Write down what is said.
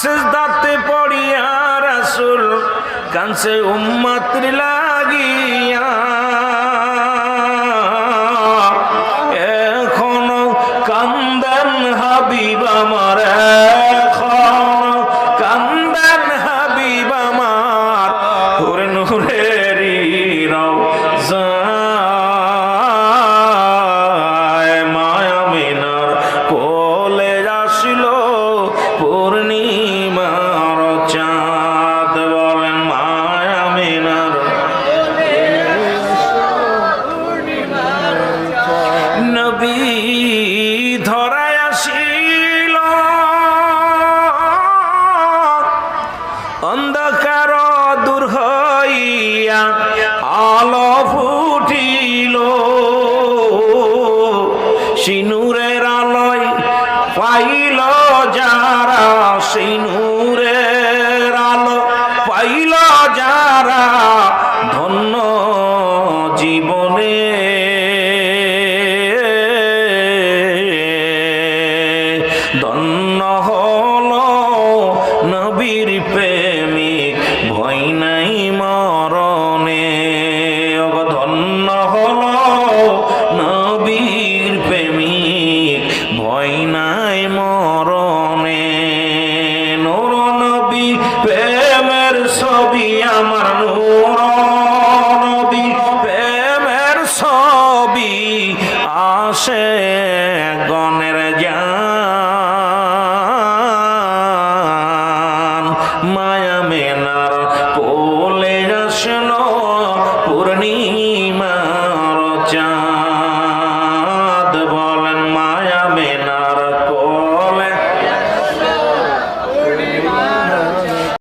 সেজদাতে পড়িয়া রাসূল কানছে উম্মতের লাগিয়া এখনো কান্দেন হাবিব আমার এখনো কান্দেন হাবিব আমার নূরে নূরেরি রওজা মায়া মিনার কোলে আসিল পূর্ণিমার চাঁদ বলেন মায়া মিনার নবী ধরায় আসিল অন্ধকার দূর হইয়া আলো ফুটিল সিনুরের আলোয় পাইল যারা সিনুরের আলো পাইল যারা ধন্য জীবনে ধন্য হলো নবীর প্রেমিক ভয় নাই মরণে ধন্য হলো নবীর প্রেমিক ভয় নাই মরণে নূর নবী প্রেমের ছবি আমার নূর নবী প্রেমের ছবি আসে গণের জান মায়া মেনার কোলে আসলো পূর্ণিমা